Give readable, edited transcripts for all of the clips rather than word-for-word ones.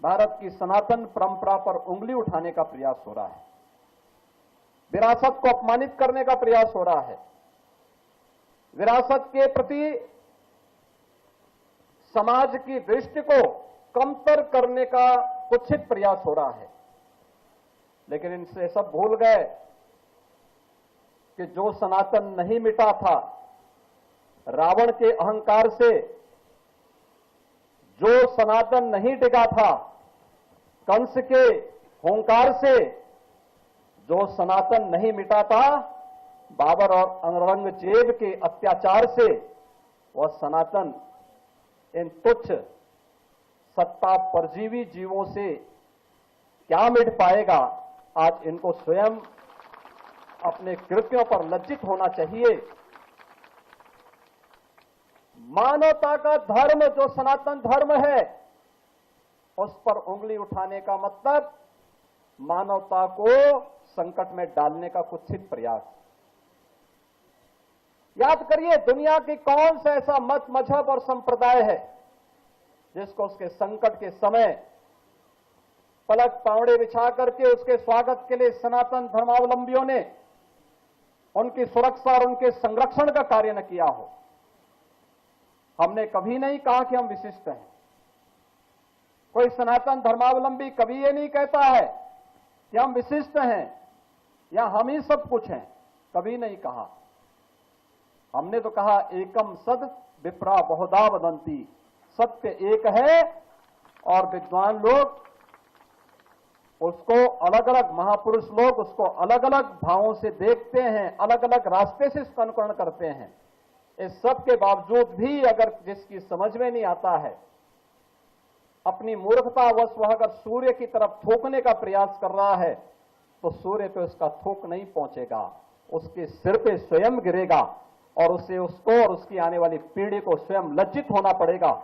भारत की सनातन परंपरा पर उंगली उठाने का प्रयास हो रहा है, विरासत को अपमानित करने का प्रयास हो रहा है, विरासत के प्रति समाज की दृष्टि को कमतर करने का कुत्सित प्रयास हो रहा है। लेकिन इनसे सब भूल गए कि जो सनातन नहीं मिटा था, रावण के अहंकार से जो सनातन नहीं टिका था, कंस के हुंकार से जो सनातन नहीं मिटा था, बाबर और औरंगजेब के अत्याचार से वह सनातन इन तुच्छ सत्ता परजीवी जीवों से क्या मिट पाएगा। आज इनको स्वयं अपने कृत्यों पर लज्जित होना चाहिए। मानवता का धर्म जो सनातन धर्म है, उस पर उंगली उठाने का मतलब मानवता को संकट में डालने का कुत्सित प्रयास। याद करिए, दुनिया की कौन सा ऐसा मत, मजहब और संप्रदाय है जिसको उसके संकट के समय पलक पावड़े बिछा करके उसके स्वागत के लिए सनातन धर्मावलंबियों ने उनकी सुरक्षा और उनके संरक्षण का कार्य न किया हो। हमने कभी नहीं कहा कि हम विशिष्ट हैं। कोई सनातन धर्मावलंबी कभी ये नहीं कहता है कि हम विशिष्ट हैं या हम ही सब कुछ हैं, कभी नहीं कहा। हमने तो कहा एकम सद विप्रा बहुधा वदंती, सत्य एक है और विद्वान लोग उसको अलग अलग, महापुरुष लोग उसको अलग अलग भावों से देखते हैं, अलग अलग रास्ते से उसका अनुकरण करते हैं। इस सब के बावजूद भी अगर जिसकी समझ में नहीं आता है, अपनी मूर्खतावश वह अगर सूर्य की तरफ थूकने का प्रयास कर रहा है, तो सूर्य पे उसका थूक नहीं पहुंचेगा, उसके सिर पे स्वयं गिरेगा और उसे, उसको और उसकी आने वाली पीढ़ी को स्वयं लज्जित होना पड़ेगा।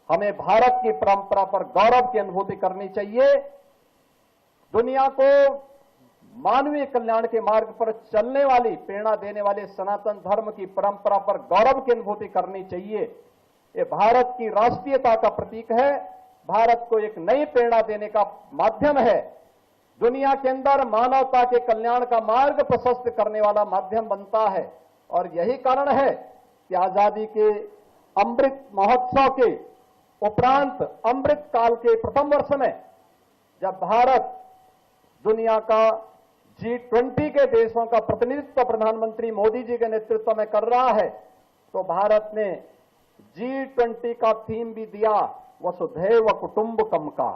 हमें भारत की परंपरा पर गौरव की अनुभूति करनी चाहिए। दुनिया को मानवीय कल्याण के मार्ग पर चलने वाली, प्रेरणा देने वाले सनातन धर्म की परंपरा पर गौरव की अनुभूति करनी चाहिए। ये भारत की राष्ट्रीयता का प्रतीक है, भारत को एक नई प्रेरणा देने का माध्यम है, दुनिया के अंदर मानवता के कल्याण का मार्ग प्रशस्त करने वाला माध्यम बनता है। और यही कारण है कि आजादी के अमृत महोत्सव के उपरांत अमृत काल के प्रथम वर्ष में जब भारत दुनिया का G20 के देशों का प्रतिनिधित्व प्रधानमंत्री मोदी जी के नेतृत्व में कर रहा है, तो भारत ने G20 का थीम भी दिया वसुधैव कुटुंबकम का।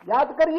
याद करिए।